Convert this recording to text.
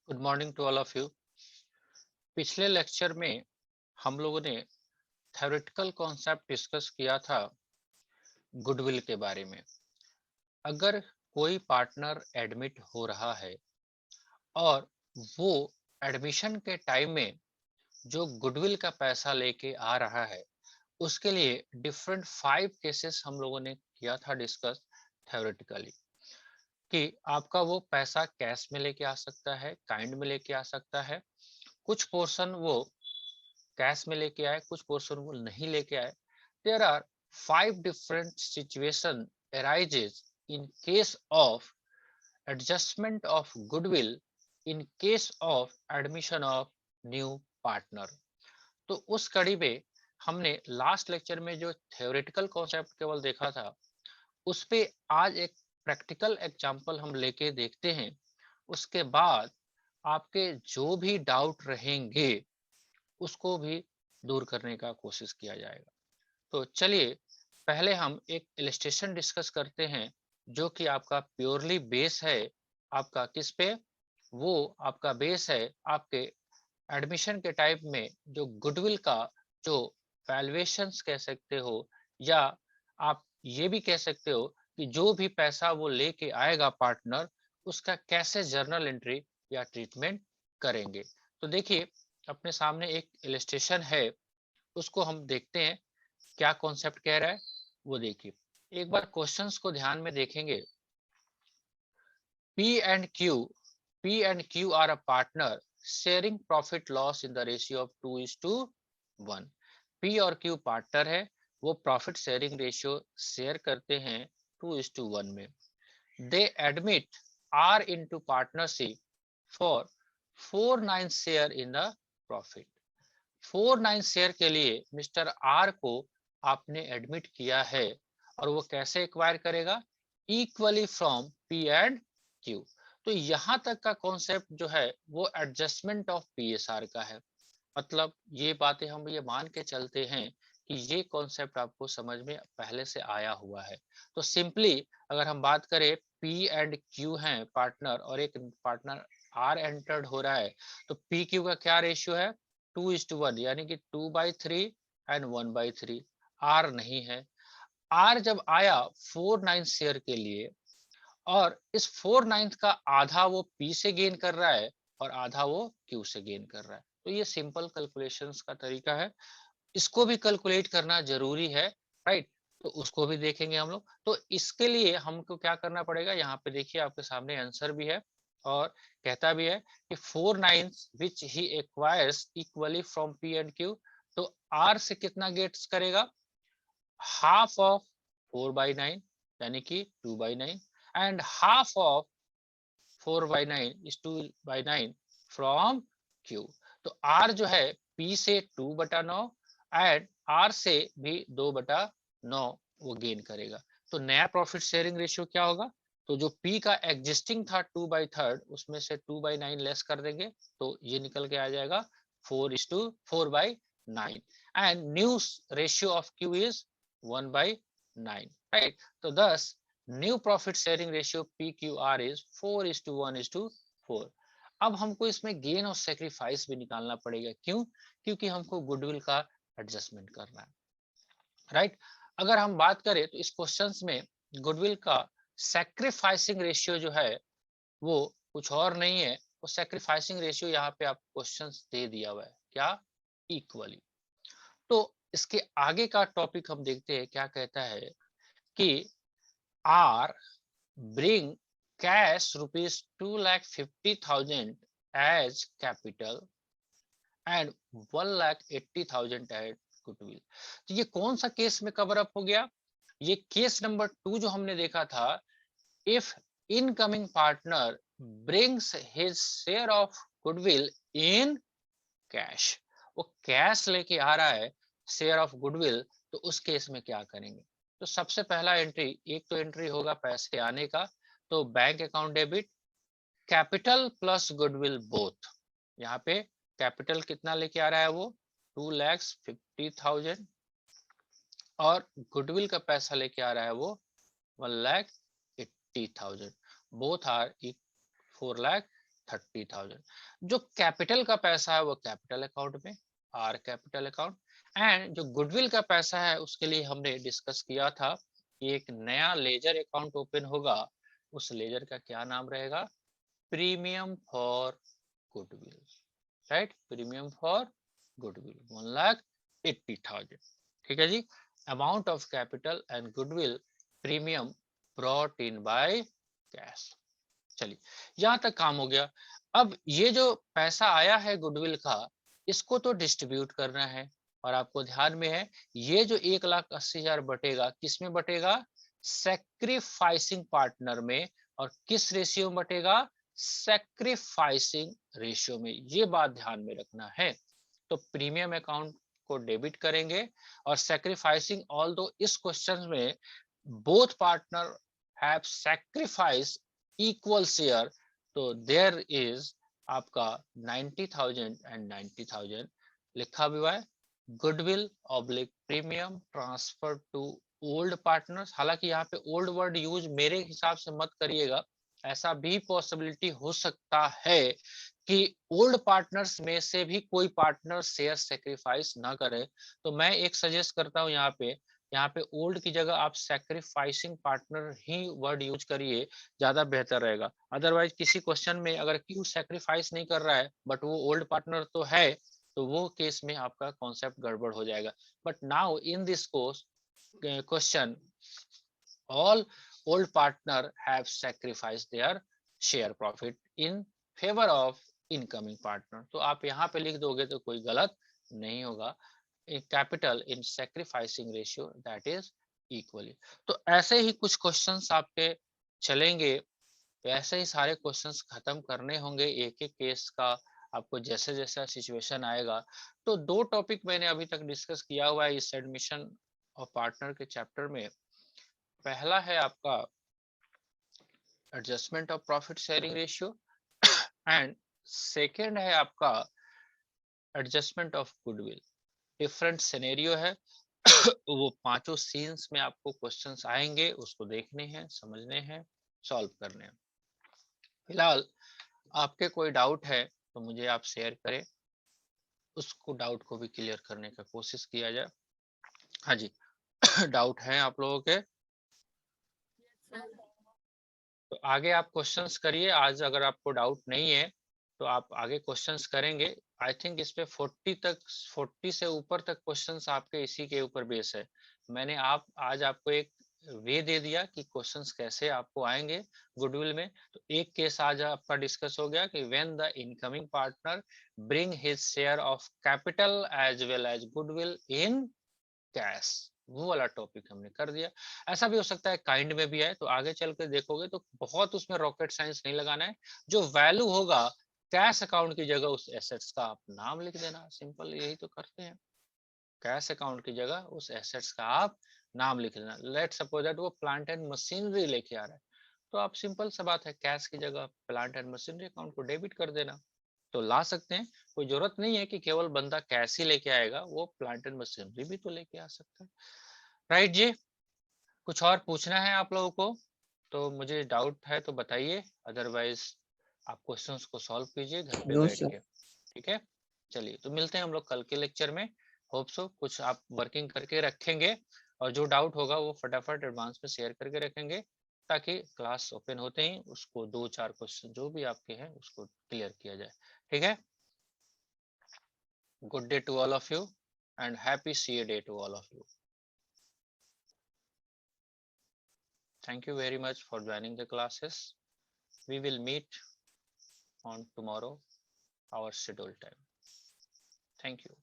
Good morning to all of you. पिछले lecture में हम लोगों ने थ्योरेटिकल कॉन्सेप्ट डिस्कस किया था गुडविल के बारे में। अगर कोई पार्टनर एडमिट हो रहा है और वो एडमिशन के टाइम में जो गुडविल का पैसा लेके आ रहा है, उसके लिए डिफरेंट 5 केसेस हम लोगों ने किया था डिस्कस थ्योरेटिकली, कि आपका वो पैसा कैश में लेके आ सकता है, काइंड में लेके आ सकता है, कुछ पोर्शन वो कैश में लेके आए, कुछ पोर्शन वो नहीं लेके आए। There are 5 different situation arises in case of adjustment of goodwill in case of admission of new partner। तो उस कड़ी में हमने लास्ट लेक्चर में जो थ्योरेटिकल कॉन्सेप्ट केवल देखा था, उस पे आज एक प्रैक्टिकल एग्जांपल हम लेके देखते हैं। उसके बाद आपके जो भी डाउट रहेंगे उसको भी दूर करने का कोशिश किया जाएगा। तो चलिए पहले हम एक इलस्ट्रेशन डिस्कस करते हैं, जो कि आपका प्योरली बेस है। आपका किस पे? वो आपका बेस है आपके एडमिशन के टाइप में जो गुडविल का जो वैल्यूएशंस कह सकते हो, या आप ये भी कह सकते हो कि जो भी पैसा वो लेके आएगा पार्टनर, उसका कैसे जर्नल एंट्री या ट्रीटमेंट करेंगे। तो देखिए अपने सामने एक इलस्ट्रेशन है, उसको हम देखते हैं क्या कॉन्सेप्ट कह रहा है। वो देखिए, एक बार क्वेश्चंस को ध्यान में देखेंगे। P and Q, P and Q are a partner sharing profit loss in the ratio of 2:1। P और Q पार्टनर है, वो प्रॉफिट शेयरिंग रेशियो शेयर करते हैं 2:1 में। They admit R into partnership for 4/9 share in the profit। 4/9 share के लिए mister are को आपने एडमिट किया है, और वो कैसे एक्वायर करेगा? Equally from P and Q. तो यहां तक का कॉन्सेप्ट जो है वो एडजस्टमेंट ऑफ पीएसआर का है। मतलब ये बातें हम ये मान के चलते हैं कि ये कॉन्सेप्ट आपको समझ में पहले से आया हुआ है। तो सिंपली अगर हम बात करें, पी एंड क्यू हैं पार्टनर और एक पार्टनर आर एंटर्ड हो रहा है, तो पी क्यू का क्या रेशियो है? 2:1, यानी कि 2/3 एंड 1/3। आर नहीं है। आर जब आया 4/9 शेयर के लिए, और इस 4/9 का आधा वो पी से गेन कर रहा है और आधा वो क्यू से गेन कर रहा है। तो ये सिंपल कैलकुलेशंस का तरीका है, इसको भी कैलकुलेट करना जरूरी है, राइट? तो उसको भी देखेंगे हम लोग। तो इसके लिए हमको क्या करना पड़ेगा, यहाँ पे देखिए आपके सामने आंसर भी है, और कहता भी है कि 4/9 which he acquires equally from P and Q. तो आर से कितना गेट्स करेगा? हाफ ऑफ 4/9, यानी कि 2/9, and half of 4/9 is 2/9 from Q। तो R जो है P से 2/9 एंड R से भी 2/9 वो गेन करेगा। तो नया प्रॉफिट शेयरिंग रेशियो क्या होगा? तो जो P का एग्जिस्टिंग था 2/3, उसमें से 2/9 लेस कर देंगे, तो ये निकल के आ जाएगा 4:4/9, and new ratio of Q is 1/9, right? तो thus new profit sharing ratio PQR is 4:1:4। अब हमको इसमें गेन और सेक्रीफाइस भी निकालना पड़ेगा। क्यों? क्योंकि हमको गुडविल का एडजस्टमेंट करना है, राइट? अगर हम बात करें तो इस क्वेश्चन में गुडविल का सेक्रीफाइसिंग रेशियो जो है वो कुछ और नहीं है। वो सेक्रीफाइसिंग रेशियो यहाँ पे आप क्वेश्चन दे दिया हुआ है, क्या? इक्वली। तो इसके आगे का टॉपिक हम देखते हैं, क्या कहता है कि are bring cash rupees 2,50,000 as capital and 1,80,000 as goodwill। तो ये कौन सा केस में कवर अप हो गया? ये केस नंबर 2 जो हमने देखा था। If incoming partner brings his share of goodwill in cash, वो कैश लेके आ रहा है शेयर ऑफ गुडविल, तो उस केस में क्या करेंगे? तो सबसे पहला एंट्री, एक तो एंट्री होगा पैसे आने का, तो bank account debit, capital plus goodwill both. यहाँ पे कैपिटल कितना लेके आ रहा है वो? 2,50,000, और गुडविल का पैसा लेके आ रहा है वो 1,80,000। Both are 4,80,000। 30,000। जो कैपिटल का पैसा है वो कैपिटल अकाउंट में, आर कैपिटल अकाउंट। एंड जो गुडविल का पैसा है उसके लिए हमने डिस्कस किया था कि एक नया लेजर अकाउंट ओपन होगा, उस लेजर का क्या नाम रहेगा, premium for goodwill, right, premium for goodwill 1,80,000। ठीक है जी, amount of capital and goodwill premium brought in by cash. चलिए यहां तक काम हो गया। अब ये जो पैसा आया है गुडविल का, इसको तो डिस्ट्रीब्यूट करना है। और आपको ध्यान में है ये जो 1,80,000 बटेगा किस में बटेगा, सेक्रीफाइसिंग पार्टनर में। और किस रेशियो में बटेगा, सेक्रीफाइसिंग रेशियो में। ये बात ध्यान में रखना है। तो प्रीमियम अकाउंट को डेबिट करेंगे और सेक्रीफाइसिंग, ऑल्दो इस क्वेश्चन में both partner have sacrifice equal share, तो देयर इज आपका 90,000 एंड 90,000 लिखा हुआ है। Goodwill oblique premium transfer to old partners. हालांकि यहाँ पे ओल्ड वर्ड यूज मेरे हिसाब से मत करिएगा, ऐसा भी पॉसिबिलिटी हो सकता है कि ओल्ड पार्टनर्स में से भी कोई पार्टनर शेयर सेक्रीफाइस ना करे। तो मैं एक सजेस्ट करता हूँ यहाँ पे ओल्ड की जगह आप सैक्रिफाइसिंग पार्टनर ही वर्ड यूज करिए, ज्यादा बेहतर रहेगा। अदरवाइज किसी क्वेश्चन में अगर क्यों सैक्रिफाइस नहीं कर रहा है बट वो ओल्ड पार्टनर तो है, तो वो केस में आपका कॉन्सेप्ट गड़बड़ हो जाएगा। But now in this course question, all old partner have sacrificed their share profit in favor of incoming partner। तो आप यहाँ पे लिख दोगे तो कोई गलत नहीं होगा, capital in sacrificing ratio that is equally. तो ऐसे ही कुछ क्वेश्चंस आपके चलेंगे, तो ऐसे ही सारे क्वेश्चंस खत्म करने होंगे एक एक केस का, आपको जैसे जैसा सिचुएशन आएगा। तो दो टॉपिक मैंने अभी तक डिस्कस किया हुआ है इस एडमिशन और पार्टनर के चैप्टर में। पहला है आपका adjustment of profit sharing ratio and second है आपका adjustment of goodwill. Different scenario है वो पांचों सीन्स में आपको क्वेश्चंस आएंगे, उसको देखने हैं, समझने हैं, सॉल्व करने हैं। फिलहाल आपके कोई डाउट है तो मुझे आप शेयर करें, उसको डाउट को भी क्लियर करने का कोशिश किया जाए। हाँ जी डाउट है आप लोगों के तो आगे आप क्वेश्चंस करिए। आज अगर आपको डाउट नहीं है तो आप आगे क्वेश्चंस करेंगे। आई थिंक इस पे 40 से ऊपर तक क्वेश्चंस आपके इसी के ऊपर बेस है। मैंने आज आपको एक वे दे दिया कि क्वेश्चंस कैसे आपको आएंगे गुडविल में। तो एक केस आज आपका डिस्कस हो गया कि when the incoming partner bring his share of capital as well as goodwill in cash, वो वाला टॉपिक हमने कर दिया। ऐसा भी हो सकता है काइंड में भी है, तो आगे चल के देखोगे तो बहुत उसमें रॉकेट साइंस नहीं लगाना है। जो वैल्यू होगा कैश अकाउंट की जगह उस एसेट्स का आप नाम लिख देना, सिंपल यही तो करते हैं। कैश अकाउंट की जगह उस एसेट्स का आप नाम लिख लेना। लेट सपोज दैट वो प्लांट एंड मशीनरी लेके आ रहा है, तो आप सिंपल सा बात है कैश की जगह प्लांट एंड मशीनरी अकाउंट को डेबिट कर देना, तो ला सकते हैं। कोई जरूरत नहीं है कि केवल बंदा कैश ही लेके आएगा, वो प्लांट एंड मशीनरी भी तो लेके आ सकता है, राइट जी। कुछ और पूछना है आप लोगों को तो मुझे डाउट है तो बताइए, अदरवाइज आप क्वेश्चंस को सॉल्व कीजिए घर पे नो बैठ सर। के। ठीक है, चलिए तो मिलते हैं हम लोग कल के लेक्चर में। होप सो कुछ आप वर्किंग करके रखेंगे और जो डाउट होगा वो फटाफट एडवांस में शेयर करके रखेंगे, ताकि क्लास ओपन होते ही उसको 2-4 क्वेश्चन जो भी आपके हैं उसको क्लियर किया जाए। ठीक है, good day to all of you and happy CA day to all of you. Thank you very much for joining the classes. We will meet on tomorrow, our scheduled time. Thank you.